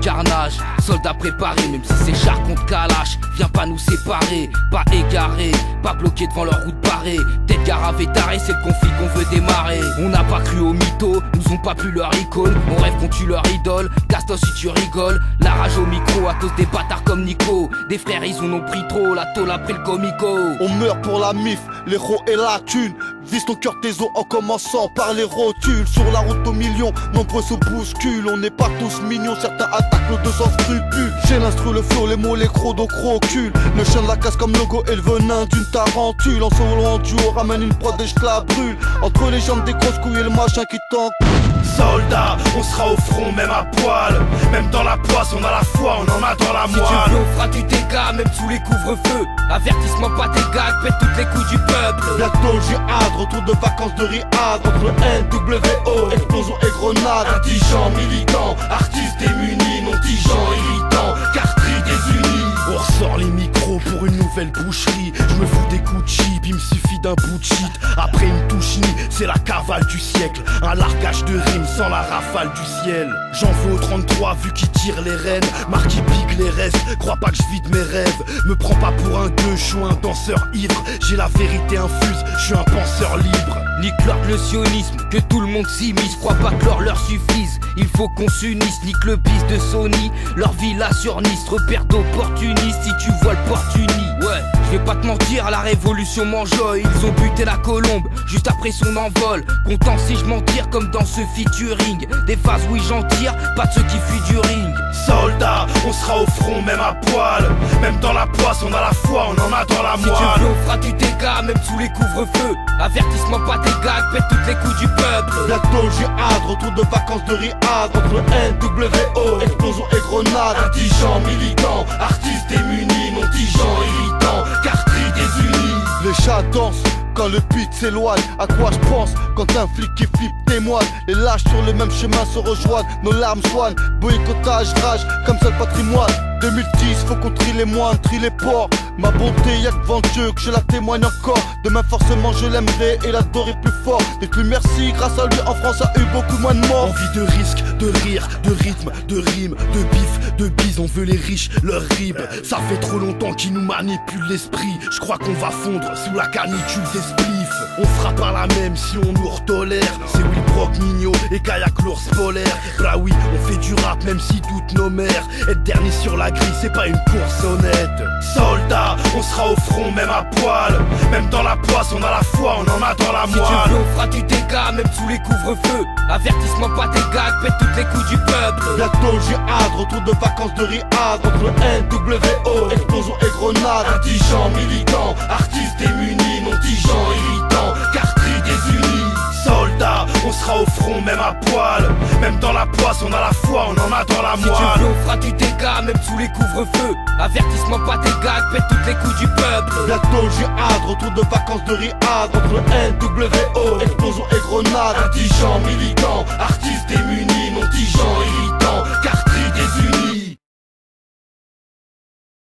carnage. Soldats préparés, même si c'est char contre Kalash. Viens pas nous séparer, pas égarés, pas bloqués devant leur route barrée. Tête garavée tarée, c'est le conflit qu'on veut démarrer. On n'a pas cru aux mythos, nous ont pas plu leur icône. On rêve qu'on tue leur idole, Gaston si tu rigoles. La rage au micro à cause des bâtards comme Nico. Des frères ils en ont pris trop, la tôle a pris le comico. On meurt pour la mif, l'héros et la thune. Vise ton cœur tes os en commençant par les rotules. Sur la route aux millions, nombreux se bousculent. On n'est pas tous mignons, certains attaquent le 200 scrupules. J'ai l'instru, le flow, les mots, les crocs, donc crocule. Le chien de la casse comme logo et le venin d'une tarentule. En solo, en duo, ramène une prod et je la brûle. Entre les jambes des grosses couilles et le machin qui tank. Soldats, on sera au front, même à poil. Même dans la poisse, on a la foi, on en a dans la moelle. Si tu veux, on fera du dégât, même sous les couvre-feux. Avertissement, pas des gags, pète toutes les coups du peuple. Bientôt le jihad, retour de vacances de Riyad. Entre NWO, explosion et grenade. Indigents, militants, artistes démunis, non-tigeants, irritants, cartry désunis. On ressort les micros pour une nouvelle boucherie. Je me fous des coups de chip, il me suffit d'un bout de shit. Après une touche ni, c'est la cavale du siècle. Un largage de rimes sans la rafale du ciel. J'en veux au 33 vu qu'il tire les rênes. Marc qui pique les restes, crois pas que je vide mes rêves. Me prends pas pour un gueux, je suis un danseur ivre. J'ai la vérité infuse, je suis un penseur libre. Nique leur le sionisme, que tout le monde s'immisce. Crois pas que l'or leur suffise, il faut qu'on s'unisse. Nique le bis de Sony, leur villa sur Nice. Repère d'opportunistes si tu vois le Portuni. Ouais, je vais pas te mentir, la révolution m'enjoye. Ils ont buté la colombe, juste après son envol. Content si je m'en tire comme dans ce featuring. Des phases oui j'en tire, pas de ceux qui fuient du ring. Soldats, on sera au front, même à poil. Même dans la poisse, on a la foi, on en a dans la moelle. Si tu veux, on fera du dégât, même sous les couvre-feux. Avertissement, pas des gags, pète toutes les coups du peuple. Bientôt le jihad, retour de vacances de Riyad. Entre NWO, explosion et grenade. Indigents, militants, artistes démunis, non-tigeants, irritants, cartry désunis. Les chats dansent quand le beat s'éloigne. À quoi je pense quand un flic qui flippe témoigne. Les lâches sur le même chemin se rejoignent. Nos larmes soignent, boycottage, rage comme seul patrimoine. 2010, faut qu'on trie les moines, trie les porcs. Ma bonté, y'a que devant Dieu que je la témoigne encore. Demain forcément je l'aimerai et l'adorer plus fort. Et plus merci, grâce à lui en France a eu beaucoup moins de morts. Envie de risque, de rire, de rythme, de rime, de bif, de bise. On veut les riches, leur rib. Ça fait trop longtemps qu'ils nous manipulent l'esprit. Je crois qu'on va fondre sous la canicule des spliffs. On fera pas la même si on nous retolère. C'est Will Brock, Nino et Kayak l'ours polaire. Bah oui, on fait du rap même si toutes nos mères. Être dernier sur la grille, c'est pas une course honnête. Soldats, on sera au front, même à poil. Même dans la poisse, on a la foi, on en a dans la moelle. Si tu veux, on fera du dégât, même sous les couvre-feux. Avertissement, pas des gags, pète toutes les coups du peuple. Bientôt le jihad, retour de vacances de Riyad. Entre NWO, explosion et grenade. Indigents, militants, artistes démunis, non-tigeants, irritants, cartry désunis. Soldats, on sera au front, même à poil. Même dans la poisse, on a la foi, on en a dans la moelle. Si tu veux, on fera du dégât, même sous les couvre-feux. Avertissement, pas des gags, pète toutes les coups du peuple. Bientôt le jihad, retour de vacances de Riyad. Entre NWO, explosion et grenade. Indigents, militants, artistes démunis, non-tigeants, irritants, cartry désunis.